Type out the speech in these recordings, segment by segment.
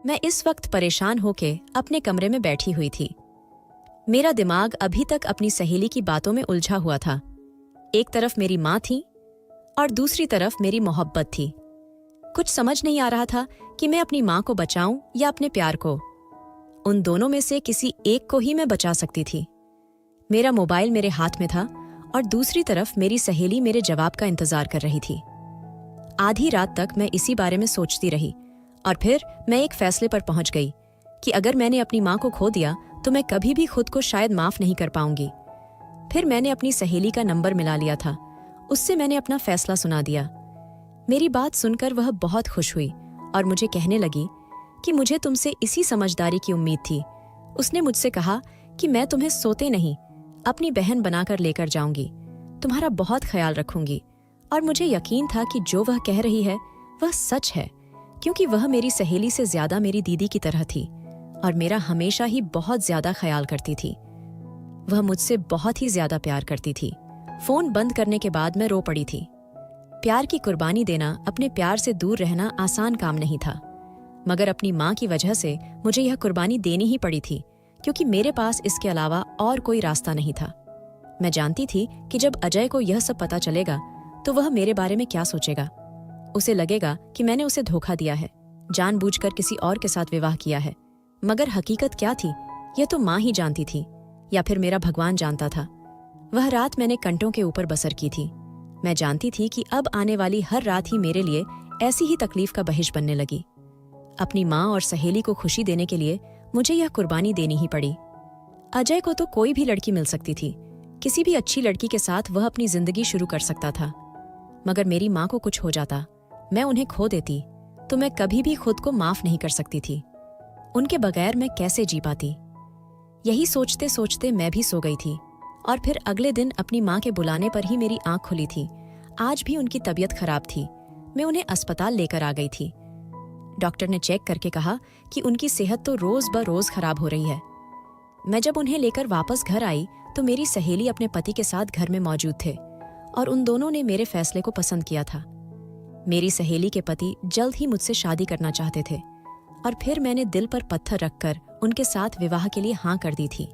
मैं इस वक्त परेशान होके अपने कमरे में बैठी हुई थी। मेरा दिमाग अभी तक अपनी सहेली की बातों में उलझा हुआ था। एक तरफ मेरी माँ थी और दूसरी तरफ मेरी मोहब्बत थी। कुछ समझ नहीं आ रहा था कि मैं अपनी माँ को बचाऊं या अपने प्यार को। उन दोनों में से किसी एक को ही मैं बचा सकती थी। मेरा मोबाइल मेरे हाथ में था और दूसरी तरफ मेरी सहेली मेरे जवाब का इंतजार कर रही थी। आधी रात तक मैं इसी बारे में सोचती रही और फिर मैं एक फैसले पर पहुंच गई कि अगर मैंने अपनी माँ को खो दिया तो मैं कभी भी खुद को शायद माफ नहीं कर पाऊंगी। फिर मैंने अपनी सहेली का नंबर मिला लिया था। उससे मैंने अपना फैसला सुना दिया। मेरी बात सुनकर वह बहुत खुश हुई और मुझे कहने लगी कि मुझे तुमसे इसी समझदारी की उम्मीद थी। उसने मुझसे कहा कि मैं तुम्हें सोते नहीं अपनी बहन बनाकर लेकर जाऊंगी, तुम्हारा बहुत ख्याल रखूंगी। और मुझे यकीन था कि जो वह कह रही है वह सच है, क्योंकि वह मेरी सहेली से ज्यादा मेरी दीदी की तरह थी और मेरा हमेशा ही बहुत ज्यादा ख्याल करती थी। वह मुझसे बहुत ही ज्यादा प्यार करती थी। फोन बंद करने के बाद मैं रो पड़ी थी। प्यार की कुर्बानी देना, अपने प्यार से दूर रहना आसान काम नहीं था, मगर अपनी माँ की वजह से मुझे यह कुर्बानी देनी ही पड़ी थी, क्योंकि मेरे पास इसके अलावा और कोई रास्ता नहीं था। मैं जानती थी कि जब अजय को यह सब पता चलेगा तो वह मेरे बारे में क्या सोचेगा। उसे लगेगा कि मैंने उसे धोखा दिया है, जानबूझकर किसी और के साथ विवाह किया है। मगर हकीकत क्या थी यह तो माँ ही जानती थी, या फिर मेरा भगवान जानता था। वह रात मैंने कंटों के ऊपर बसर की थी। मैं जानती थी कि अब आने वाली हर रात ही मेरे लिए ऐसी ही तकलीफ का बहिश बनने लगी। अपनी माँ और सहेली को खुशी देने के लिए मुझे यह कुर्बानी देनी ही पड़ी। अजय को तो कोई भी लड़की मिल सकती थी, किसी भी अच्छी लड़की के साथ वह अपनी जिंदगी शुरू कर सकता था। मगर मेरी माँ को कुछ हो जाता, मैं उन्हें खो देती, तो मैं कभी भी खुद को माफ नहीं कर सकती थी। उनके बगैर मैं कैसे जी पाती। यही सोचते सोचते मैं भी सो गई थी और फिर अगले दिन अपनी माँ के बुलाने पर ही मेरी आंख खुली थी। आज भी उनकी तबीयत खराब थी। मैं उन्हें अस्पताल लेकर आ गई थी। डॉक्टर ने चेक करके कहा कि उनकी सेहत तो रोज ब रोज खराब हो रही है। मैं जब उन्हें लेकर वापस घर आई तो मेरी सहेली अपने पति के साथ घर में मौजूद थे और उन दोनों ने मेरे फैसले को पसंद किया था। मेरी सहेली के पति जल्द ही मुझसे शादी करना चाहते थे और फिर मैंने दिल पर पत्थर रखकर उनके साथ विवाह के लिए हाँ कर दी थी।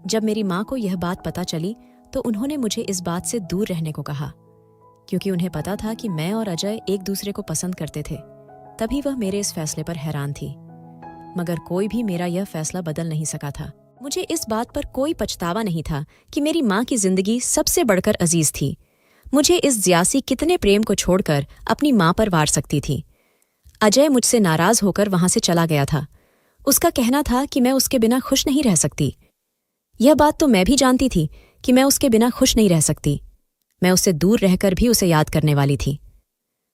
जब मेरी माँ को यह बात पता चली तो उन्होंने मुझे इस बात से दूर रहने को कहा, क्योंकि उन्हें पता था कि मैं और अजय एक दूसरे को पसंद करते थे। तभी वह मेरे इस फैसले पर हैरान थी, मगर कोई भी मेरा यह फैसला बदल नहीं सका था। मुझे इस बात पर कोई पछतावा नहीं था कि मेरी माँ की जिंदगी सबसे बढ़कर अजीज थी। मुझे इस ज्यासी कितने प्रेम को छोड़कर अपनी माँ पर वार सकती थी। अजय मुझसे नाराज होकर वहां से चला गया था। उसका कहना था कि मैं उसके बिना खुश नहीं रह सकती। यह बात तो मैं भी जानती थी कि मैं उसके बिना खुश नहीं रह सकती। मैं उससे दूर रहकर भी उसे याद करने वाली थी।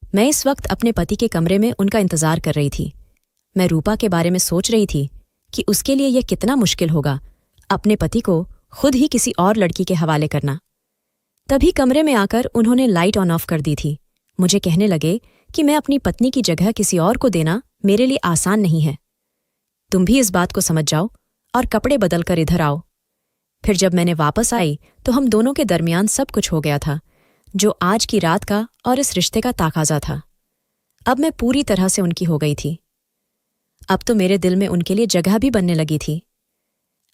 मैं इस वक्त अपने पति के कमरे में उनका इंतजार कर रही थी। मैं रूपा के बारे में सोच रही थी कि उसके लिए यह कितना मुश्किल होगा अपने पति को खुद ही किसी और लड़की के हवाले करना। तभी कमरे में आकर उन्होंने लाइट ऑन ऑफ कर दी थी। मुझे कहने लगे कि मैं अपनी पत्नी की जगह किसी और को देना मेरे लिए आसान नहीं है। तुम भी इस बात को समझ जाओ और कपड़े बदलकर इधर आओ। फिर जब मैंने वापस आई तो हम दोनों के दरमियान सब कुछ हो गया था, जो आज की रात का और इस रिश्ते का ताकाजा था। अब मैं पूरी तरह से उनकी हो गई थी। अब तो मेरे दिल में उनके लिए जगह भी बनने लगी थी।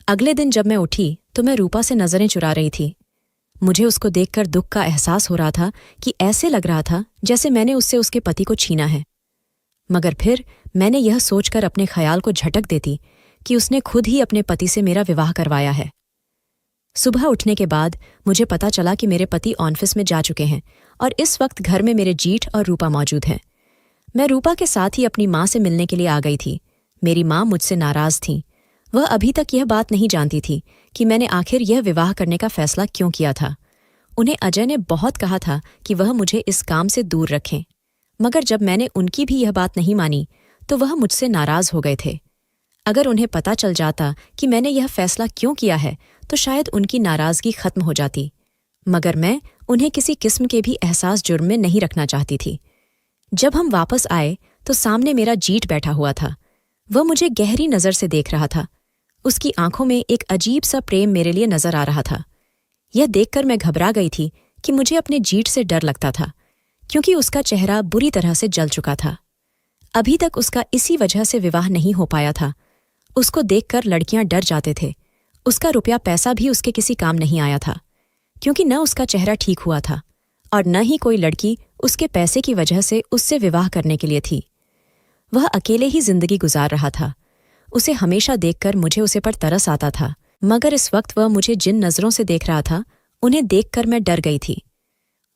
अगले दिन जब मैं उठी तो मैं रूपा से नजरें चुरा रही थी। मुझे उसको देखकर दुख का एहसास हो रहा था कि ऐसे लग रहा था जैसे मैंने उससे उसके पति को छीना है। मगर फिर मैंने यह सोचकर अपने ख्याल को झटक देती कि उसने खुद ही अपने पति से मेरा विवाह करवाया है। सुबह उठने के बाद मुझे पता चला कि मेरे पति ऑफिस में जा चुके हैं और इस वक्त घर में मेरे जीठ और रूपा मौजूद हैं। मैं रूपा के साथ ही अपनी माँ से मिलने के लिए आ गई थी। मेरी माँ मुझसे नाराज थीं। वह अभी तक यह बात नहीं जानती थी कि मैंने आखिर यह विवाह करने का फैसला क्यों किया था। उन्हें अजय ने बहुत कहा था कि वह मुझे इस काम से दूर रखें, मगर जब मैंने उनकी भी यह बात नहीं मानी तो वह मुझसे नाराज हो गए थे। अगर उन्हें पता चल जाता कि मैंने यह फैसला क्यों किया है तो शायद उनकी नाराजगी खत्म हो जाती, मगर मैं उन्हें किसी किस्म के भी एहसास जुर्म में नहीं रखना चाहती थी। जब हम वापस आए तो सामने मेरा जीठ बैठा हुआ था। वह मुझे गहरी नज़र से देख रहा था। उसकी आंखों में एक अजीब सा प्रेम मेरे लिए नजर आ रहा था। यह देखकर मैं घबरा गई थी कि मुझे अपने जीठ से डर लगता था, क्योंकि उसका चेहरा बुरी तरह से जल चुका था। अभी तक उसका इसी वजह से विवाह नहीं हो पाया था। उसको देखकर लड़कियां डर जाते थे। उसका रुपया पैसा भी उसके किसी काम नहीं आया था, क्योंकि न उसका चेहरा ठीक हुआ था और न ही कोई लड़की उसके पैसे की वजह से उससे विवाह करने के लिए थी। वह अकेले ही जिंदगी गुजार रहा था। उसे हमेशा देखकर मुझे उसे पर तरस आता था, मगर इस वक्त वह मुझे जिन नजरों से देख रहा था उन्हें देखकर मैं डर गई थी।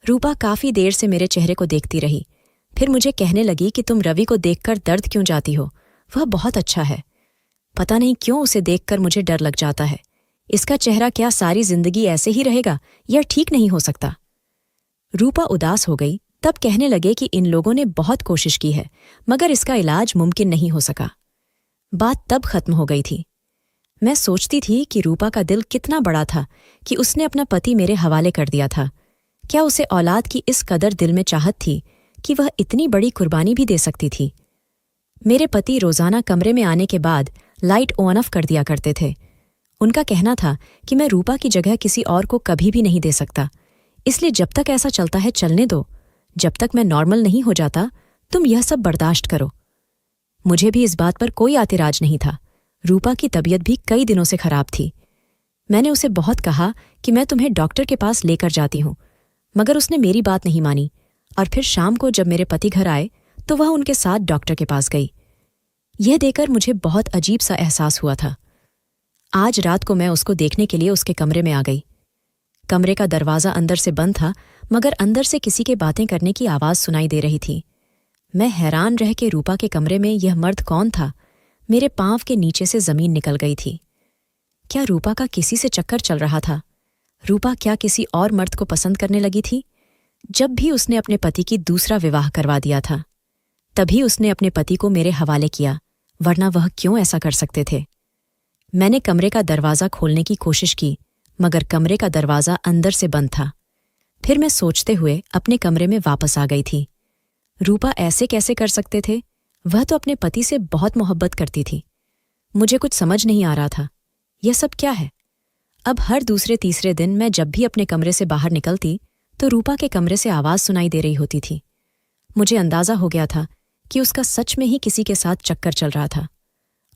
रूपा काफी देर से मेरे चेहरे को देखती रही, फिर मुझे कहने लगी कि तुम रवि को देखकर दर्द क्यों जाती हो? वह बहुत अच्छा है। पता नहीं क्यों उसे देखकर मुझे डर लग जाता है। इसका चेहरा क्या सारी जिंदगी ऐसे ही रहेगा? यह ठीक नहीं हो सकता। रूपा उदास हो गई, तब कहने लगे कि इन लोगों ने बहुत कोशिश की है, मगर इसका इलाज मुमकिन नहीं हो सका। बात तब खत्म हो गई थी। मैं सोचती थी कि रूपा का दिल कितना बड़ा था कि उसने अपना पति मेरे हवाले कर दिया था। क्या उसे औलाद की इस कदर दिल में चाहत थी कि वह इतनी बड़ी कुर्बानी भी दे सकती थी? मेरे पति रोजाना कमरे में आने के बाद लाइट ऑन ऑफ कर दिया करते थे। उनका कहना था कि मैं रूपा की जगह किसी और को कभी भी नहीं दे सकता, इसलिए जब तक ऐसा चलता है चलने दो। जब तक मैं नॉर्मल नहीं हो जाता तुम यह सब बर्दाश्त करो। मुझे भी इस बात पर कोई आतिराज नहीं था। रूपा की तबीयत भी कई दिनों से खराब थी। मैंने उसे बहुत कहा कि मैं तुम्हें डॉक्टर के पास लेकर जाती हूं, मगर उसने मेरी बात नहीं मानी और फिर शाम को जब मेरे पति घर आए तो वह उनके साथ डॉक्टर के पास गई। यह देखकर मुझे बहुत अजीब सा एहसास हुआ था। आज रात को मैं उसको देखने के लिए उसके कमरे में आ गई। कमरे का दरवाज़ा अंदर से बंद था, मगर अंदर से किसी के बातें करने की आवाज़ सुनाई दे रही थी। मैं हैरान रह के रूपा के कमरे में यह मर्द कौन था? मेरे पांव के नीचे से जमीन निकल गई थी। क्या रूपा का किसी से चक्कर चल रहा था? रूपा क्या किसी और मर्द को पसंद करने लगी थी? जब भी उसने अपने पति की दूसरा विवाह करवा दिया था, तभी उसने अपने पति को मेरे हवाले किया, वरना वह क्यों ऐसा कर सकते थे? मैंने कमरे का दरवाज़ा खोलने की कोशिश की, मगर कमरे का दरवाज़ा अंदर से बंद था। फिर मैं सोचते हुए अपने कमरे में वापस आ गई थी। रूपा ऐसे कैसे कर सकते थे? वह तो अपने पति से बहुत मोहब्बत करती थी। मुझे कुछ समझ नहीं आ रहा था, यह सब क्या है? अब हर दूसरे तीसरे दिन मैं जब भी अपने कमरे से बाहर निकलती तो रूपा के कमरे से आवाज़ सुनाई दे रही होती थी। मुझे अंदाज़ा हो गया था कि उसका सच में ही किसी के साथ चक्कर चल रहा था,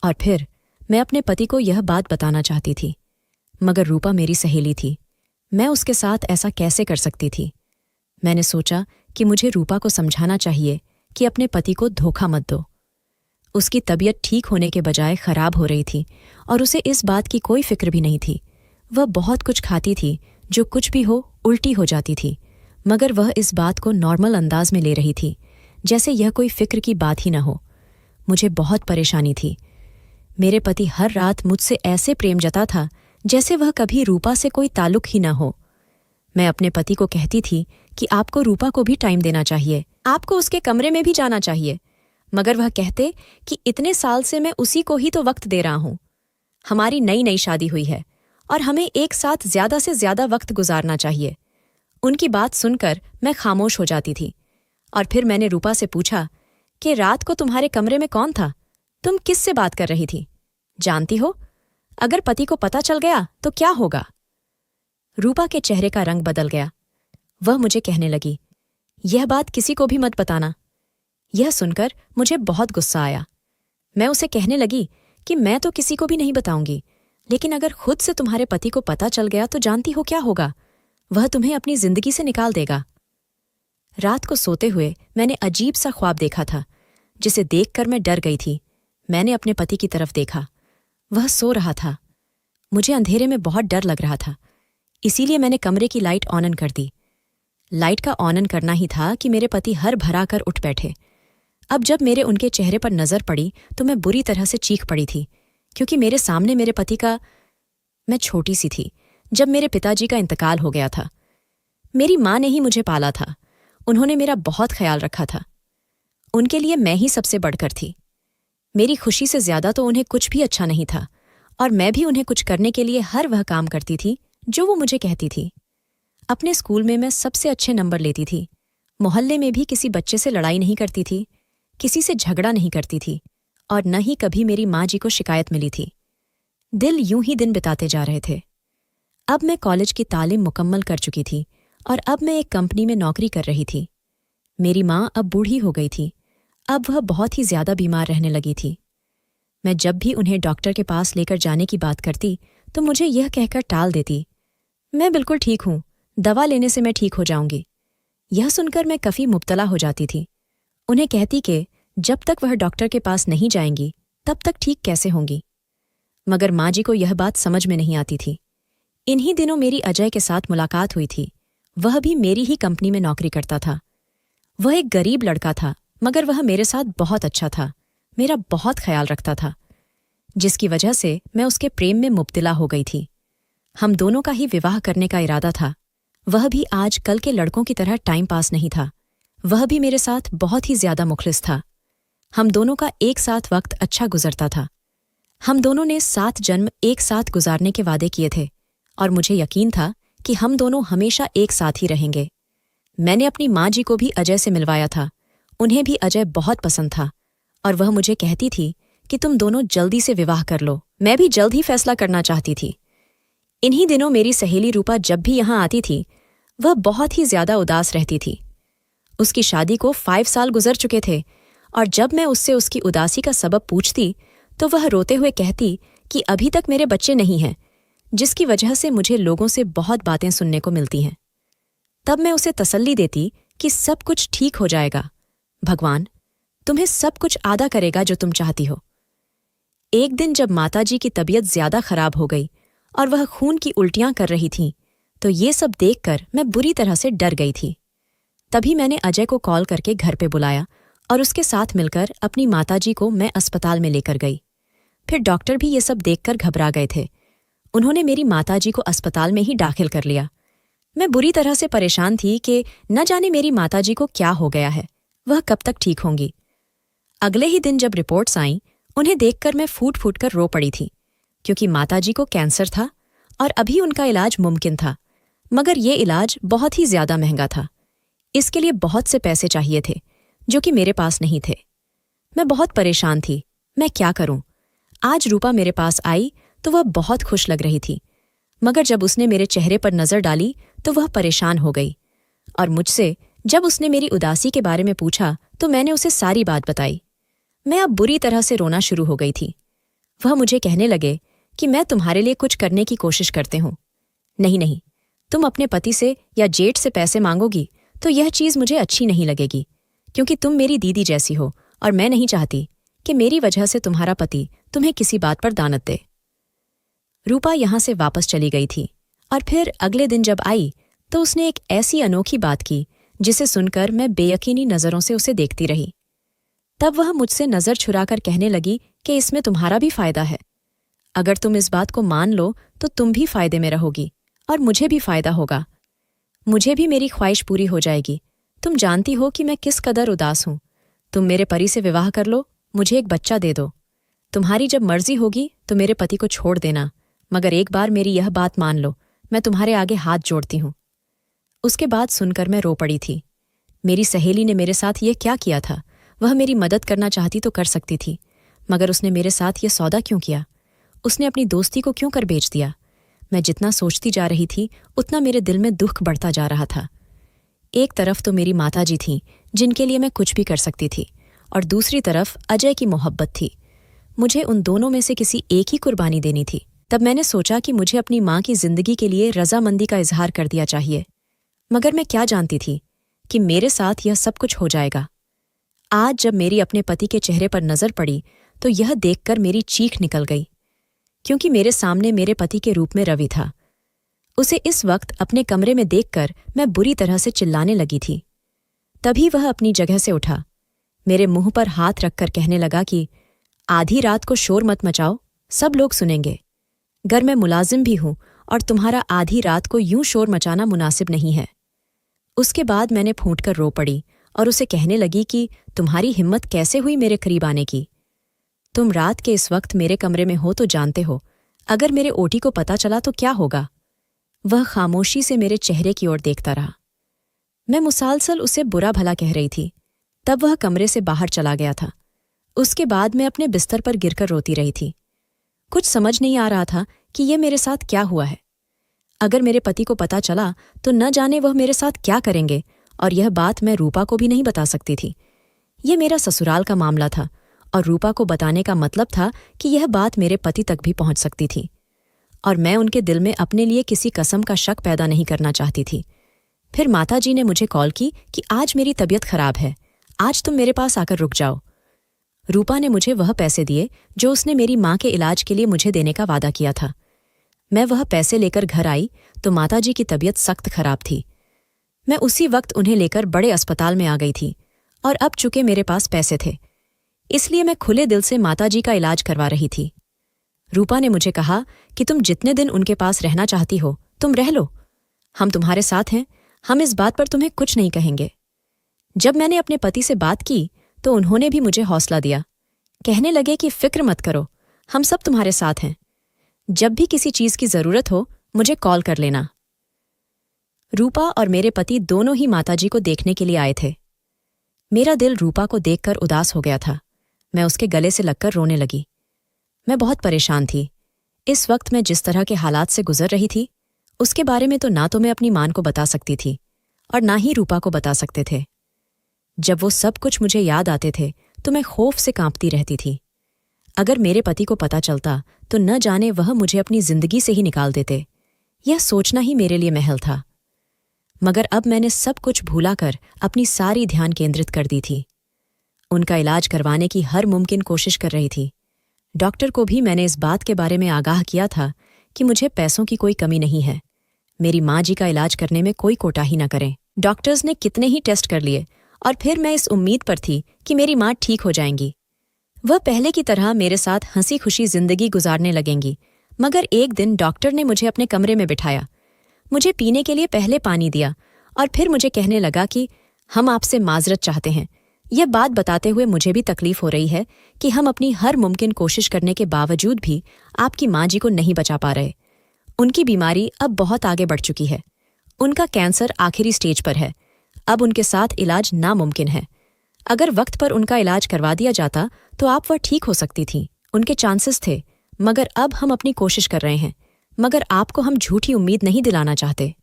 और फिर मैं अपने पति को यह बात बताना चाहती थी, मगर रूपा मेरी सहेली थी। मैं उसके साथ ऐसा कैसे कर सकती थी? मैंने सोचा कि मुझे रूपा को समझाना चाहिए कि अपने पति को धोखा मत दो। उसकी तबीयत ठीक होने के बजाय खराब हो रही थी और उसे इस बात की कोई फिक्र भी नहीं थी। वह बहुत कुछ खाती थी, जो कुछ भी हो उल्टी हो जाती थी, मगर वह इस बात को नॉर्मल अंदाज में ले रही थी, जैसे यह कोई फिक्र की बात ही न हो। मुझे बहुत परेशानी थी। मेरे पति हर रात मुझसे ऐसे प्रेम जता था जैसे वह कभी रूपा से कोई ताल्लुक ही न हो। मैं अपने पति को कहती थी कि आपको रूपा को भी टाइम देना चाहिए, आपको उसके कमरे में भी जाना चाहिए, मगर वह कहते कि इतने साल से मैं उसी को ही तो वक्त दे रहा हूं। हमारी नई नई शादी हुई है और हमें एक साथ ज्यादा से ज्यादा वक्त गुजारना चाहिए। उनकी बात सुनकर मैं खामोश हो जाती थी और फिर मैंने रूपा से पूछा कि रात को तुम्हारे कमरे में कौन था? तुम किससे बात कर रही थी? जानती हो, अगर पति को पता चल गया तो क्या होगा? रूपा के चेहरे का रंग बदल गया। वह मुझे कहने लगी, यह बात किसी को भी मत बताना। यह सुनकर मुझे बहुत गुस्सा आया। मैं उसे कहने लगी कि मैं तो किसी को भी नहीं बताऊंगी, लेकिन अगर खुद से तुम्हारे पति को पता चल गया तो जानती हो क्या होगा? वह तुम्हें अपनी जिंदगी से निकाल देगा। रात को सोते हुए मैंने अजीब सा ख्वाब देखा था, जिसे देखकर मैं डर गई थी। मैंने अपने पति की तरफ देखा। वह सो रहा था। मुझे अंधेरे में बहुत डर लग रहा था, इसीलिए मैंने कमरे की लाइट ऑन कर दी। लाइट का ऑन करना ही था कि मेरे पति हर भरा कर उठ बैठे। अब जब मेरे उनके चेहरे पर नजर पड़ी तो मैं बुरी तरह से चीख पड़ी थी, क्योंकि मेरे सामने मेरे पति का... मैं छोटी सी थी जब मेरे पिताजी का इंतकाल हो गया था। मेरी माँ ने ही मुझे पाला था। उन्होंने मेरा बहुत ख्याल रखा था। उनके लिए मैं ही सबसे बढ़कर थी। मेरी खुशी से ज्यादा तो उन्हें कुछ भी अच्छा नहीं था, और मैं भी उन्हें कुछ करने के लिए हर वह काम करती थी जो वो मुझे कहती थी। अपने स्कूल में मैं सबसे अच्छे नंबर लेती थी। मोहल्ले में भी किसी बच्चे से लड़ाई नहीं करती थी, किसी से झगड़ा नहीं करती थी, और न ही कभी मेरी माँ जी को शिकायत मिली थी। दिल यूं ही दिन बिताते जा रहे थे। अब मैं कॉलेज की तालीम मुकम्मल कर चुकी थी और अब मैं एक कंपनी में नौकरी कर रही थी। मेरी माँ अब बूढ़ी हो गई थी। अब वह बहुत ही ज्यादा बीमार रहने लगी थी। मैं जब भी उन्हें डॉक्टर के पास लेकर जाने की बात करती तो मुझे यह कहकर टाल देती, मैं बिल्कुल ठीक हूं, दवा लेने से मैं ठीक हो जाऊंगी। यह सुनकर मैं काफी मुब्तला हो जाती थी। उन्हें कहती कि जब तक वह डॉक्टर के पास नहीं जाएंगी तब तक ठीक कैसे होंगी। मगर माँ जी को यह बात समझ में नहीं आती थी। इन्हीं दिनों मेरी अजय के साथ मुलाकात हुई थी। वह भी मेरी ही कंपनी में नौकरी करता था। वह एक गरीब लड़का था, मगर वह मेरे साथ बहुत अच्छा था, मेरा बहुत ख्याल रखता था, जिसकी वजह से मैं उसके प्रेम में मुब्तला हो गई थी। हम दोनों का ही विवाह करने का इरादा था। वह भी आज कल के लड़कों की तरह टाइम पास नहीं था। वह भी मेरे साथ बहुत ही ज्यादा मुखलिस था। हम दोनों का एक साथ वक्त अच्छा गुजरता था। हम दोनों ने 7 जन्म एक साथ गुजारने के वादे किए थे और मुझे यकीन था कि हम दोनों हमेशा एक साथ ही रहेंगे। मैंने अपनी माँ जी को भी अजय से मिलवाया था। उन्हें भी अजय बहुत पसंद था और वह मुझे कहती थी कि तुम दोनों जल्दी से विवाह कर लो। मैं भी जल्द ही फैसला करना चाहती थी। इन्हीं दिनों मेरी सहेली रूपा जब भी यहाँ आती थी वह बहुत ही ज्यादा उदास रहती थी। उसकी शादी को 5 साल गुजर चुके थे और जब मैं उससे उसकी उदासी का सबब पूछती तो वह रोते हुए कहती कि अभी तक मेरे बच्चे नहीं हैं, जिसकी वजह से मुझे लोगों से बहुत बातें सुनने को मिलती हैं। तब मैं उसे तसल्ली देती कि सब कुछ ठीक हो जाएगा, भगवान तुम्हें सब कुछ अदा करेगा जो तुम चाहती हो। एक दिन जब माताजी की तबीयत ज्यादा खराब हो गई और वह खून की उल्टियां कर रही थीं, तो ये सब देखकर मैं बुरी तरह से डर गई थी। तभी मैंने अजय को कॉल करके घर पे बुलाया और उसके साथ मिलकर अपनी माताजी को मैं अस्पताल में लेकर गई। फिर डॉक्टर भी ये सब देखकर घबरा गए थे। उन्होंने मेरी माताजी को अस्पताल में ही दाखिल कर लिया। मैं बुरी तरह से परेशान थी कि न जाने मेरी माताजी को क्या हो गया है, वह कब तक ठीक होंगी। अगले ही दिन जब रिपोर्ट्स आईं, उन्हें देखकर मैं फूट फूट कर रो पड़ी थी, क्योंकि माताजी को कैंसर था और अभी उनका इलाज मुमकिन था, मगर ये इलाज बहुत ही ज्यादा महंगा था। इसके लिए बहुत से पैसे चाहिए थे, जो कि मेरे पास नहीं थे। मैं बहुत परेशान थी, मैं क्या करूं। आज रूपा मेरे पास आई तो वह बहुत खुश लग रही थी, मगर जब उसने मेरे चेहरे पर नजर डाली तो वह परेशान हो गई और मुझसे जब उसने मेरी उदासी के बारे में पूछा तो मैंने उसे सारी बात बताई। मैं अब बुरी तरह से रोना शुरू हो गई थी। वह मुझे कहने लगे कि मैं तुम्हारे लिए कुछ करने की कोशिश करते हूं। नहीं नहीं, तुम अपने पति से या जेठ से पैसे मांगोगी तो यह चीज मुझे अच्छी नहीं लगेगी, क्योंकि तुम मेरी दीदी जैसी हो और मैं नहीं चाहती कि मेरी वजह से तुम्हारा पति तुम्हें किसी बात पर दानत दे। रूपा यहां से वापस चली गई थी और फिर अगले दिन जब आई तो उसने एक ऐसी अनोखी बात की जिसे सुनकर मैं बेयकीनी नजरों से उसे देखती रही। तब वह मुझसे नजर छुराकर कहने लगी कि इसमें तुम्हारा भी फायदा है। अगर तुम इस बात को मान लो तो तुम भी फायदे में रहोगी और मुझे भी फायदा होगा। मुझे भी मेरी ख्वाहिश पूरी हो जाएगी। तुम जानती हो कि मैं किस कदर उदास हूं। तुम मेरे पति से विवाह कर लो, मुझे एक बच्चा दे दो। तुम्हारी जब मर्जी होगी तो मेरे पति को छोड़ देना, मगर एक बार मेरी यह बात मान लो, मैं तुम्हारे आगे हाथ जोड़ती हूं। उसके बाद सुनकर मैं रो पड़ी थी। मेरी सहेली ने मेरे साथ यह क्या किया था? वह मेरी मदद करना चाहती तो कर सकती थी, मगर उसने मेरे साथ यह सौदा क्यों किया? उसने अपनी दोस्ती को क्यों कर बेच दिया? मैं जितना सोचती जा रही थी उतना मेरे दिल में दुख बढ़ता जा रहा था। एक तरफ तो मेरी माताजी थीं, जिनके लिए मैं कुछ भी कर सकती थी, और दूसरी तरफ अजय की मोहब्बत थी। मुझे उन दोनों में से किसी एक ही कुर्बानी देनी थी। तब मैंने सोचा कि मुझे अपनी माँ की जिंदगी के लिए रजामंदी का इजहार कर दिया चाहिए, मगर मैं क्या जानती थी कि मेरे साथ यह सब कुछ हो जाएगा। आज जब मेरी अपने पति के चेहरे पर नजर पड़ी तो यह देखकर मेरी चीख निकल गई, क्योंकि मेरे सामने मेरे पति के रूप में रवि था। उसे इस वक्त अपने कमरे में देखकर मैं बुरी तरह से चिल्लाने लगी थी। तभी वह अपनी जगह से उठा, मेरे मुंह पर हाथ रखकर कहने लगा कि आधी रात को शोर मत मचाओ, सब लोग सुनेंगे। घर में मुलाजिम भी हूं और तुम्हारा आधी रात को यूं शोर मचाना मुनासिब नहीं है। उसके बाद मैंने फूंटकर रो पड़ी और उसे कहने लगी कि तुम्हारी हिम्मत कैसे हुई मेरे करीब आने की? तुम रात के इस वक्त मेरे कमरे में हो तो जानते हो, अगर मेरे ओटी को पता चला तो क्या होगा? वह खामोशी से मेरे चेहरे की ओर देखता रहा। मैं मुसालसल उसे बुरा भला कह रही थी। तब वह कमरे से बाहर चला गया था। उसके बाद मैं अपने बिस्तर पर गिरकर रोती रही थी। कुछ समझ नहीं आ रहा था कि यह मेरे साथ क्या हुआ है। अगर मेरे पति को पता चला तो न जाने वह मेरे साथ क्या करेंगे, और यह बात मैं रूपा को भी नहीं बता सकती थी। ये मेरा ससुराल का मामला था और रूपा को बताने का मतलब था कि यह बात मेरे पति तक भी पहुंच सकती थी, और मैं उनके दिल में अपने लिए किसी कसम का शक पैदा नहीं करना चाहती थी। फिर माताजी ने मुझे कॉल की कि आज मेरी तबीयत खराब है, आज तुम मेरे पास आकर रुक जाओ। रूपा ने मुझे वह पैसे दिए जो उसने मेरी माँ के इलाज के लिए मुझे देने का वादा किया था। मैं वह पैसे लेकर घर आई तो माताजी की तबीयत सख्त खराब थी। मैं उसी वक्त उन्हें लेकर बड़े अस्पताल में आ गई थी और अब चूंकि मेरे पास पैसे थे, इसलिए मैं खुले दिल से माताजी का इलाज करवा रही थी। रूपा ने मुझे कहा कि तुम जितने दिन उनके पास रहना चाहती हो तुम रह लो, हम तुम्हारे साथ हैं, हम इस बात पर तुम्हें कुछ नहीं कहेंगे। जब मैंने अपने पति से बात की तो उन्होंने भी मुझे हौसला दिया, कहने लगे कि फिक्र मत करो, हम सब तुम्हारे साथ हैं, जब भी किसी चीज की जरूरत हो मुझे कॉल कर लेना। रूपा और मेरे पति दोनों ही माताजी को देखने के लिए आए थे। मेरा दिल रूपा को देखकर उदास हो गया था। मैं उसके गले से लगकर रोने लगी। मैं बहुत परेशान थी। इस वक्त मैं जिस तरह के हालात से गुजर रही थी उसके बारे में तो ना तो मैं अपनी मां को बता सकती थी और ना ही रूपा को बता सकते थे। जब वो सब कुछ मुझे याद आते थे तो मैं खौफ से कांपती रहती थी। अगर मेरे पति को पता चलता तो न जाने वह मुझे अपनी जिंदगी से ही निकाल देते। यह सोचना ही मेरे लिए महल था। मगर अब मैंने सब कुछ भूलाकर अपनी सारी ध्यान केंद्रित कर दी थी। उनका इलाज करवाने की हर मुमकिन कोशिश कर रही थी। डॉक्टर को भी मैंने इस बात के बारे में आगाह किया था कि मुझे पैसों की कोई कमी नहीं है, मेरी माँ जी का इलाज करने में कोई कोताही न करें। डॉक्टर्स ने कितने ही टेस्ट कर लिए और फिर मैं इस उम्मीद पर थी कि मेरी माँ ठीक हो जाएंगी, वह पहले की तरह मेरे साथ हंसी खुशी जिंदगी गुजारने लगेंगी। मगर एक दिन डॉक्टर ने मुझे अपने कमरे में बिठाया, मुझे पीने के लिए पहले पानी दिया और फिर मुझे कहने लगा कि हम आपसे माजरत चाहते हैं। यह बात बताते हुए मुझे भी तकलीफ हो रही है कि हम अपनी हर मुमकिन कोशिश करने के बावजूद भी आपकी माँ जी को नहीं बचा पा रहे। उनकी बीमारी अब बहुत आगे बढ़ चुकी है, उनका कैंसर आखिरी स्टेज पर है, अब उनके साथ इलाज नामुमकिन है। अगर वक्त पर उनका इलाज करवा दिया जाता तो आप वह ठीक हो सकती थीं, उनके चांसेस थे, मगर अब हम अपनी कोशिश कर रहे हैं, मगर आपको हम झूठी उम्मीद नहीं दिलाना चाहते।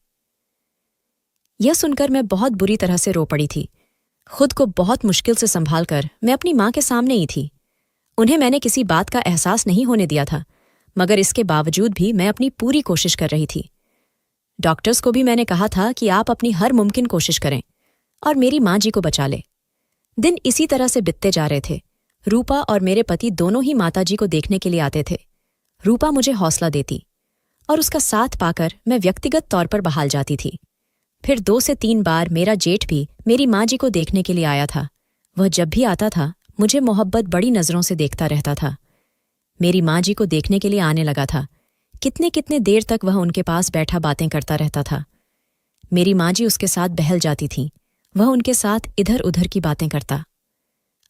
यह सुनकर मैं बहुत बुरी तरह से रो पड़ी थी। खुद को बहुत मुश्किल से संभालकर मैं अपनी माँ के सामने ही थी। उन्हें मैंने किसी बात का एहसास नहीं होने दिया था, मगर इसके बावजूद भी मैं अपनी पूरी कोशिश कर रही थी। डॉक्टर्स को भी मैंने कहा था कि आप अपनी हर मुमकिन कोशिश करें और मेरी माँ जी को बचा ले। दिन इसी तरह से बीतते जा रहे थे। रूपा और मेरे पति दोनों ही माताजी को देखने के लिए आते थे। रूपा मुझे हौसला देती और उसका साथ पाकर मैं व्यक्तिगत तौर पर बहाल जाती थी। फिर 2 से 3 बार मेरा जेठ भी मेरी माँ जी को देखने के लिए आया था। वह जब भी आता था मुझे मोहब्बत बड़ी नज़रों से देखता रहता था। मेरी माँ जी को देखने के लिए आने लगा था। कितने कितने देर तक वह उनके पास बैठा बातें करता रहता था। मेरी माँ जी उसके साथ बहल जाती थीं, वह उनके साथ इधर उधर की बातें करता।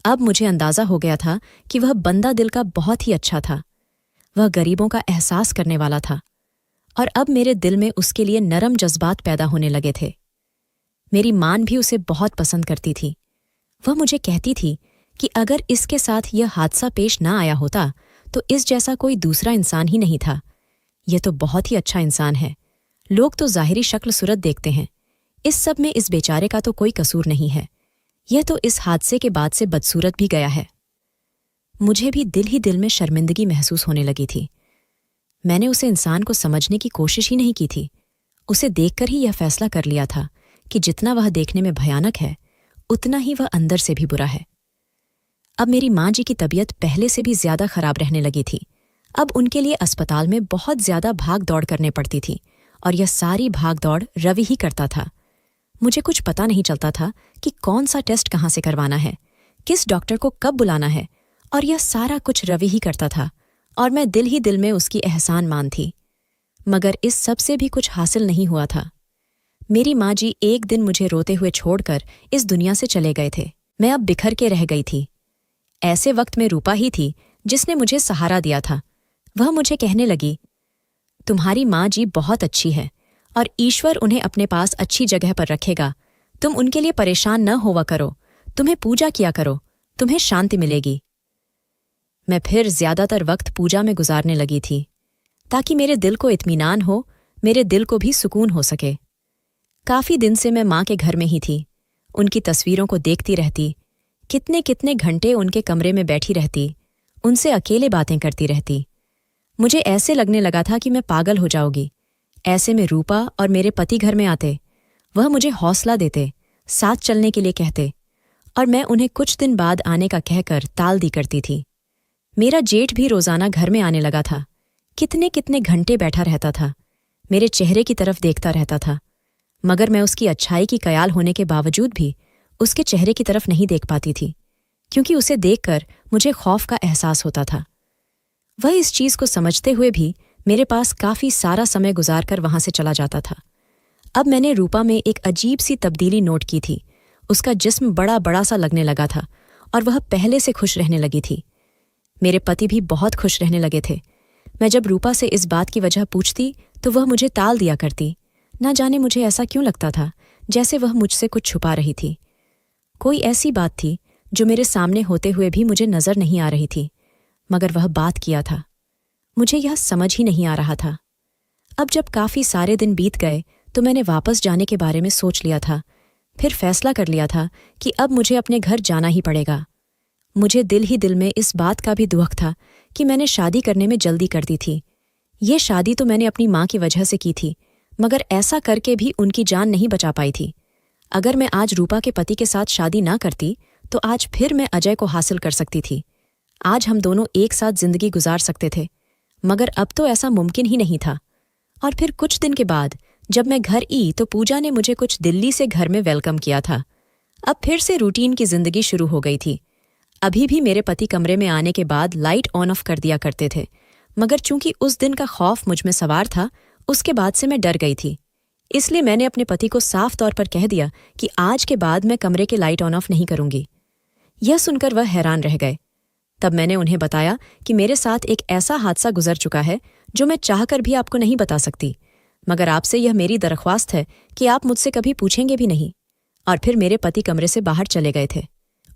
अब मुझे अंदाजा हो गया था कि वह बंदा दिल का बहुत ही अच्छा था। वह गरीबों का एहसास करने वाला था और अब मेरे दिल में उसके लिए नरम जज्बात पैदा होने लगे थे। मेरी माँ भी उसे बहुत पसंद करती थी। वह मुझे कहती थी कि अगर इसके साथ यह हादसा पेश ना आया होता तो इस जैसा कोई दूसरा इंसान ही नहीं था। यह तो बहुत ही अच्छा इंसान है। लोग तो ज़ाहिरी शक्ल सूरत देखते हैं, इस सब में इस बेचारे का तो कोई कसूर नहीं है। यह तो इस हादसे के बाद से बदसूरत भी गया है। मुझे भी दिल ही दिल में शर्मिंदगी महसूस होने लगी थी। मैंने उसे इंसान को समझने की कोशिश ही नहीं की थी। उसे देखकर ही यह फैसला कर लिया था कि जितना वह देखने में भयानक है उतना ही वह अंदर से भी बुरा है। अब मेरी माँ जी की तबीयत पहले से भी ज्यादा खराब रहने लगी थी। अब उनके लिए अस्पताल में बहुत ज्यादा भाग दौड़ करने पड़ती थी और यह सारी भाग दौड़ रवि ही करता था। मुझे कुछ पता नहीं चलता था कि कौन सा टेस्ट कहाँ से करवाना है, किस डॉक्टर को कब बुलाना है, और यह सारा कुछ रवि ही करता था और मैं दिल ही दिल में उसकी एहसान मान थी। मगर इस सब से भी कुछ हासिल नहीं हुआ था। मेरी माँ जी एक दिन मुझे रोते हुए छोड़कर इस दुनिया से चले गए थे। मैं अब बिखर के रह गई थी। ऐसे वक्त में रूपा ही थी जिसने मुझे सहारा दिया था। वह मुझे कहने लगी, तुम्हारी माँ जी बहुत अच्छी है और ईश्वर उन्हें अपने पास अच्छी जगह पर रखेगा। तुम उनके लिए परेशान न होवा करो, तुम्हें पूजा किया करो, तुम्हें शांति मिलेगी। मैं फिर ज्यादातर वक्त पूजा में गुजारने लगी थी ताकि मेरे दिल को इत्मीनान हो, मेरे दिल को भी सुकून हो सके। काफी दिन से मैं माँ के घर में ही थी। उनकी तस्वीरों को देखती रहती, कितने कितने घंटे उनके कमरे में बैठी रहती, उनसे अकेले बातें करती रहती। मुझे ऐसे लगने लगा था कि मैं पागल हो जाऊंगी। ऐसे में रूपा और मेरे पति घर में आते, वह मुझे हौसला देते, साथ चलने के लिए कहते, और मैं उन्हें कुछ दिन बाद आने का कहकर टाल दी करती थी। मेरा जेठ भी रोजाना घर में आने लगा था। कितने कितने घंटे बैठा रहता था, मेरे चेहरे की तरफ देखता रहता था, मगर मैं उसकी अच्छाई की कयाल होने के बावजूद भी उसके चेहरे की तरफ नहीं देख पाती थी, क्योंकि उसे देखकर मुझे खौफ का एहसास होता था। वह इस चीज को समझते हुए भी मेरे पास काफी सारा समय गुजारकर वहां से चला जाता था। अब मैंने रूपा में एक अजीब सी तब्दीली नोट की थी। उसका जिस्म बड़ा बड़ा सा लगने लगा था और वह पहले से खुश रहने लगी थी। मेरे पति भी बहुत खुश रहने लगे थे। मैं जब रूपा से इस बात की वजह पूछती तो वह मुझे टाल दिया करती। ना जाने मुझे ऐसा क्यों लगता था जैसे वह मुझसे कुछ छुपा रही थी। कोई ऐसी बात थी जो मेरे सामने होते हुए भी मुझे नजर नहीं आ रही थी, मगर वह बात किया था। मुझे यह समझ ही नहीं आ रहा था। अब जब काफी सारे दिन बीत गए तो मैंने वापस जाने के बारे में सोच लिया था। फिर फैसला कर लिया था कि अब मुझे अपने घर जाना ही पड़ेगा। मुझे दिल ही दिल में इस बात का भी दुख था कि मैंने शादी करने में जल्दी कर दी थी। ये शादी तो मैंने अपनी माँ की वजह से की थी, मगर ऐसा करके भी उनकी जान नहीं बचा पाई थी। अगर मैं आज रूपा के पति के साथ शादी ना करती तो आज फिर मैं अजय को हासिल कर सकती थी। आज हम दोनों एक साथ जिंदगी गुजार सकते थे, मगर अब तो ऐसा मुमकिन ही नहीं था। और फिर कुछ दिन के बाद जब मैं घर आई तो पूजा ने मुझे कुछ दिल्ली से घर में वेलकम किया था। अब फिर से रूटीन की जिंदगी शुरू हो गई थी। अभी भी मेरे पति कमरे में आने के बाद लाइट ऑन ऑफ कर दिया करते थे, मगर चूंकि उस दिन का खौफ मुझ में सवार था, उसके बाद से मैं डर गई थी। इसलिए मैंने अपने पति को साफ तौर पर कह दिया कि आज के बाद मैं कमरे के लाइट ऑन ऑफ नहीं करूंगी। यह सुनकर वह हैरान रह गए। तब मैंने उन्हें बताया कि मेरे साथ एक ऐसा हादसा गुजर चुका है जो मैं चाहकर भी आपको नहीं बता सकती, मगर आपसे यह मेरी दरख्वास्त है कि आप मुझसे कभी पूछेंगे भी नहीं। और फिर मेरे पति कमरे से बाहर चले गए थे।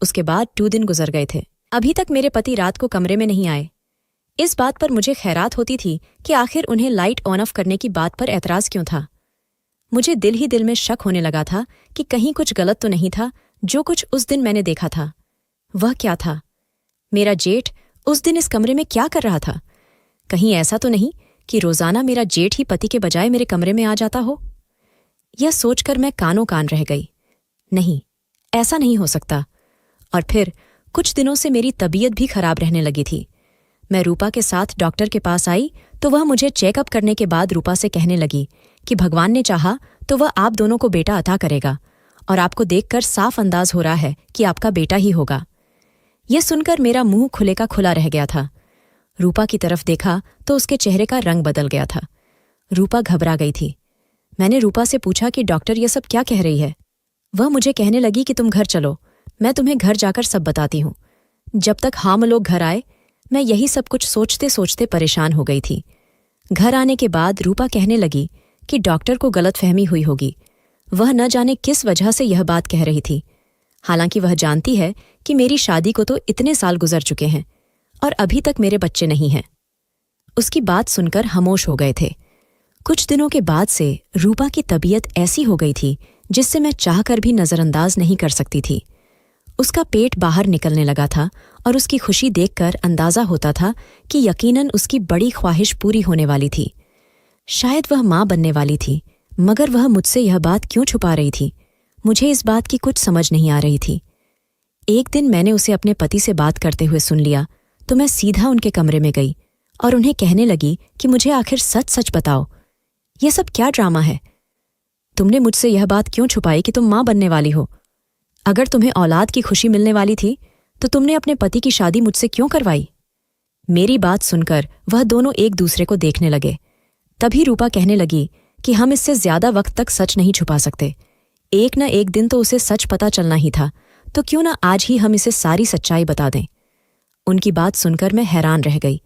उसके बाद 2 दिन गुजर गए थे। अभी तक मेरे पति रात को कमरे में नहीं आए। इस बात पर मुझे खैरात होती थी कि आखिर उन्हें लाइट ऑन ऑफ करने की बात पर एतराज क्यों था। मुझे दिल ही दिल में शक होने लगा था कि कहीं कुछ गलत तो नहीं था जो कुछ उस दिन मैंने देखा था। वह क्या था? मेरा जेठ उस दिन इस कमरे में क्या कर रहा था? कहीं ऐसा तो नहीं कि रोजाना मेरा जेठ ही पति के बजाय मेरे कमरे में आ जाता हो? यह सोचकर मैं कानों कान रह गई। नहीं, ऐसा नहीं हो सकता। और फिर कुछ दिनों से मेरी तबीयत भी खराब रहने लगी थी। मैं रूपा के साथ डॉक्टर के पास आई तो वह मुझे चेकअप करने के बाद रूपा से कहने लगी कि भगवान ने चाहा तो वह आप दोनों को बेटा अता करेगा, और आपको देखकर साफ अंदाज हो रहा है कि आपका बेटा ही होगा। यह सुनकर मेरा मुंह खुले का खुला रह गया था। रूपा की तरफ देखा तो उसके चेहरे का रंग बदल गया था। रूपा घबरा गई थी। मैंने रूपा से पूछा कि डॉक्टर ये सब क्या कह रही है? वह मुझे कहने लगी कि तुम घर चलो, मैं तुम्हें घर जाकर सब बताती हूँ। जब तक हम लोग घर आए मैं यही सब कुछ सोचते सोचते परेशान हो गई थी। घर आने के बाद रूपा कहने लगी कि डॉक्टर को गलतफहमी हुई होगी। वह न जाने किस वजह से यह बात कह रही थी। हालांकि वह जानती है कि मेरी शादी को तो इतने साल गुजर चुके हैं और अभी तक मेरे बच्चे नहीं हैं। उसकी बात सुनकर खामोश हो गए थे। कुछ दिनों के बाद से रूपा की तबीयत ऐसी हो गई थी जिससे मैं चाहकर भी नजरअंदाज नहीं कर सकती थी। उसका पेट बाहर निकलने लगा था और उसकी खुशी देखकर अंदाजा होता था कि यकीनन उसकी बड़ी ख्वाहिश पूरी होने वाली थी। शायद वह मां बनने वाली थी, मगर वह मुझसे यह बात क्यों छुपा रही थी? मुझे इस बात की कुछ समझ नहीं आ रही थी। एक दिन मैंने उसे अपने पति से बात करते हुए सुन लिया तो मैं सीधा उनके कमरे में गई और उन्हें कहने लगी कि मुझे आखिर सच सच बताओ, यह सब क्या ड्रामा है? तुमने मुझसे यह बात क्यों छुपाई कि तुम मां बनने वाली हो? अगर तुम्हें औलाद की खुशी मिलने वाली थी तो तुमने अपने पति की शादी मुझसे क्यों करवाई? मेरी बात सुनकर वह दोनों एक दूसरे को देखने लगे। तभी रूपा कहने लगी कि हम इससे ज्यादा वक्त तक सच नहीं छुपा सकते। एक न एक दिन तो उसे सच पता चलना ही था, तो क्यों ना आज ही हम इसे सारी सच्चाई बता दें। उनकी बात सुनकर मैं हैरान रह गई।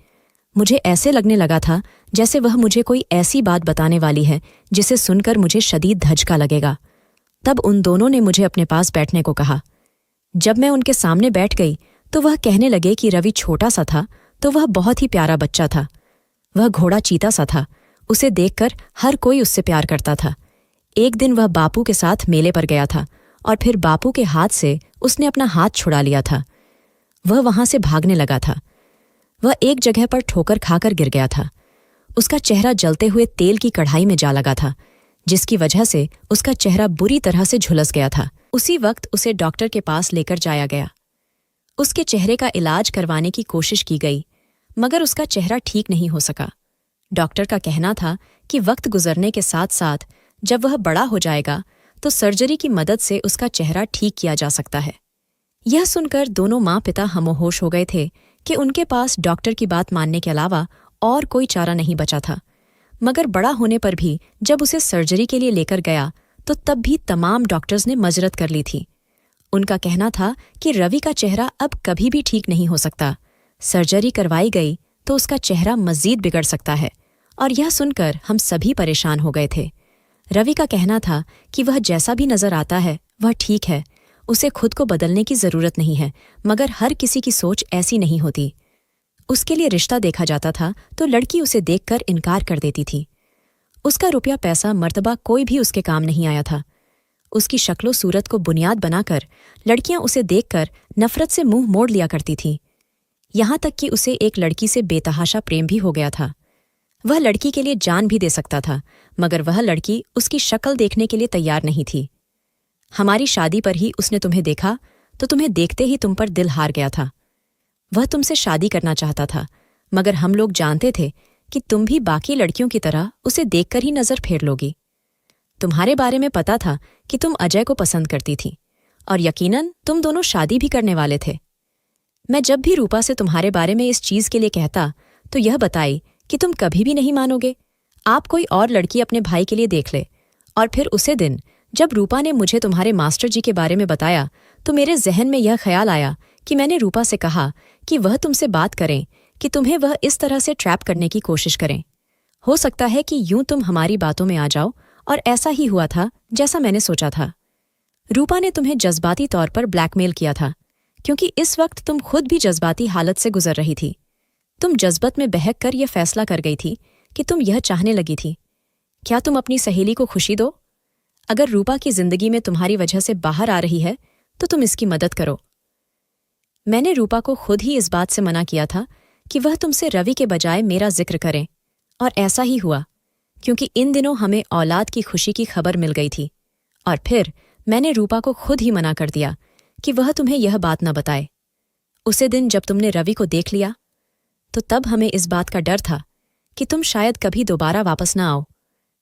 मुझे ऐसे लगने लगा था जैसे वह मुझे कोई ऐसी बात बताने वाली है जिसे सुनकर मुझे शदीद धचका लगेगा। तब उन दोनों ने मुझे अपने पास बैठने को कहा। जब मैं उनके सामने बैठ गई तो वह कहने लगे कि रवि छोटा सा था तो वह बहुत ही प्यारा बच्चा था। वह घोड़ा चीता सा था, उसे देखकर हर कोई उससे प्यार करता था। एक दिन वह बापू के साथ मेले पर गया था और फिर बापू के हाथ से उसने अपना हाथ छुड़ा लिया था। वह वहां से भागने लगा था। वह एक जगह पर ठोकर खाकर गिर गया था। उसका चेहरा जलते हुए तेल की कढ़ाई में जा लगा था, जिसकी वजह से उसका चेहरा बुरी तरह से झुलस गया था। उसी वक्त उसे डॉक्टर के पास लेकर जाया गया। उसके चेहरे का इलाज करवाने की कोशिश की गई, मगर उसका चेहरा ठीक नहीं हो सका। डॉक्टर का कहना था कि वक्त गुजरने के साथ साथ जब वह बड़ा हो जाएगा तो सर्जरी की मदद से उसका चेहरा ठीक किया जा सकता है। यह सुनकर दोनों माँ पिता हमोहोश हो गए थे कि उनके पास डॉक्टर की बात मानने के अलावा और कोई चारा नहीं बचा था। मगर बड़ा होने पर भी जब उसे सर्जरी के लिए लेकर गया तो तब भी तमाम डॉक्टर्स ने मजरत कर ली थी। उनका कहना था कि रवि का चेहरा अब कभी भी ठीक नहीं हो सकता। सर्जरी करवाई गई तो उसका चेहरा मज़ीद बिगड़ सकता है। और यह सुनकर हम सभी परेशान हो गए थे। रवि का कहना था कि वह जैसा भी नज़र आता है वह ठीक है, उसे खुद को बदलने की ज़रूरत नहीं है, मगर हर किसी की सोच ऐसी नहीं होती। उसके लिए रिश्ता देखा जाता था तो लड़की उसे देखकर इनकार कर देती थी। उसका रुपया पैसा मर्तबा कोई भी उसके काम नहीं आया था। उसकी शक्लो सूरत को बुनियाद बनाकर लड़कियां उसे देखकर नफरत से मुंह मोड़ लिया करती थीं। यहाँ तक कि उसे एक लड़की से बेतहाशा प्रेम भी हो गया था। वह लड़की के लिए जान भी दे सकता था, मगर वह लड़की उसकी शक्ल देखने के लिए तैयार नहीं थी। हमारी शादी पर ही उसने तुम्हें देखा तो तुम्हें देखते ही तुम पर दिल हार गया था। वह तुमसे शादी करना चाहता था, मगर हम लोग जानते थे कि तुम भी बाकी लड़कियों की तरह उसे देखकर ही नज़र फेर लोगी। तुम्हारे बारे में पता था कि तुम अजय को पसंद करती थी और यकीनन तुम दोनों शादी भी करने वाले थे। मैं जब भी रूपा से तुम्हारे बारे में इस चीज़ के लिए कहता तो यह बताई कि तुम कभी भी नहीं मानोगे। आप कोई और लड़की अपने भाई के लिए देख ले। और फिर उसे दिन जब रूपा ने मुझे तुम्हारे मास्टर जी के बारे में बताया तो मेरे जहन में यह ख्याल आया कि मैंने रूपा से कहा कि वह तुमसे बात करें, कि तुम्हें वह इस तरह से ट्रैप करने की कोशिश करें। हो सकता है कि यूं तुम हमारी बातों में आ जाओ, और ऐसा ही हुआ था जैसा मैंने सोचा था। रूपा ने तुम्हें जज्बाती तौर पर ब्लैकमेल किया था, क्योंकि इस वक्त तुम खुद भी जज्बाती हालत से गुजर रही थी। तुम जज्बत में बहक कर यह फैसला कर गई थी कि तुम यह चाहने लगी थी, क्या तुम अपनी सहेली को खुशी दो? अगर रूपा की जिंदगी में तुम्हारी वजह से बाहर आ रही है तो तुम इसकी मदद करो। मैंने रूपा को खुद ही इस बात से मना किया था कि वह तुमसे रवि के बजाय मेरा जिक्र करें, और ऐसा ही हुआ, क्योंकि इन दिनों हमें औलाद की खुशी की खबर मिल गई थी। और फिर मैंने रूपा को खुद ही मना कर दिया कि वह तुम्हें यह बात न बताए। उसे दिन जब तुमने रवि को देख लिया तो तब हमें इस बात का डर था कि तुम शायद कभी दोबारा वापस न आओ।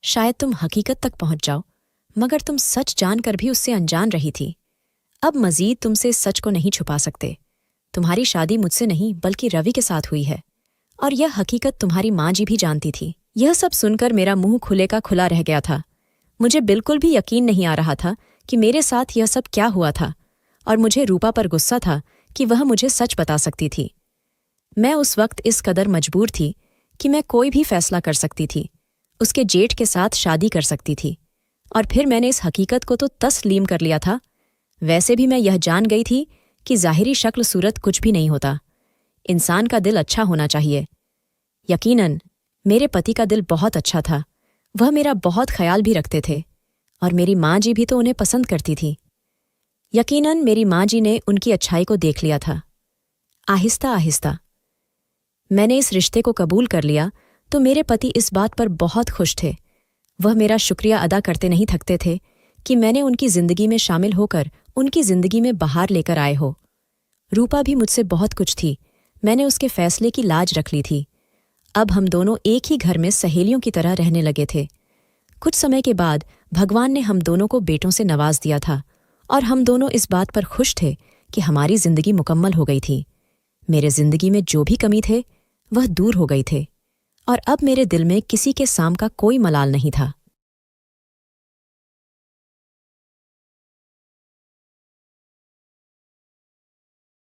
शायद तुम हकीकत तक पहुंच जाओ, मगर तुम सच जानकर भी उससे अनजान रही थी। अब मजीद तुमसे इस सच को नहीं छुपा सकते। तुम्हारी शादी मुझसे नहीं बल्कि रवि के साथ हुई है, और यह हकीकत तुम्हारी माँ जी भी जानती थी। यह सब सुनकर मेरा मुंह खुले का खुला रह गया था। मुझे बिल्कुल भी यकीन नहीं आ रहा था कि मेरे साथ यह सब क्या हुआ था, और मुझे रूपा पर गुस्सा था कि वह मुझे सच बता सकती थी। मैं उस वक्त इस कदर मजबूर थी कि मैं कोई भी फैसला कर सकती थी, उसके जेठ के साथ शादी कर सकती थी, और फिर मैंने इस हकीकत को तो तस्लीम कर लिया था। वैसे भी मैं यह जान गई थी कि ज़ाहिरी शक्ल सूरत कुछ भी नहीं होता, इंसान का दिल अच्छा होना चाहिए। यकीनन मेरे पति का दिल बहुत अच्छा था, वह मेरा बहुत ख्याल भी रखते थे, और मेरी माँ जी भी तो उन्हें पसंद करती थी। यकीनन मेरी माँ जी ने उनकी अच्छाई को देख लिया था। आहिस्ता आहिस्ता मैंने इस रिश्ते को कबूल कर लिया तो मेरे पति इस बात पर बहुत खुश थे। वह मेरा शुक्रिया अदा करते नहीं थकते थे कि मैंने उनकी जिंदगी में शामिल होकर उनकी जिंदगी में बहार लेकर आए हो। रूपा भी मुझसे बहुत कुछ थी, मैंने उसके फैसले की लाज रख ली थी। अब हम दोनों एक ही घर में सहेलियों की तरह रहने लगे थे। कुछ समय के बाद भगवान ने हम दोनों को बेटों से नवाज दिया था, और हम दोनों इस बात पर खुश थे कि हमारी जिंदगी मुकम्मल हो गई थी। मेरे जिंदगी में जो भी कमी थे वह दूर हो गई थे, और अब मेरे दिल में किसी के साम का कोई मलाल नहीं था।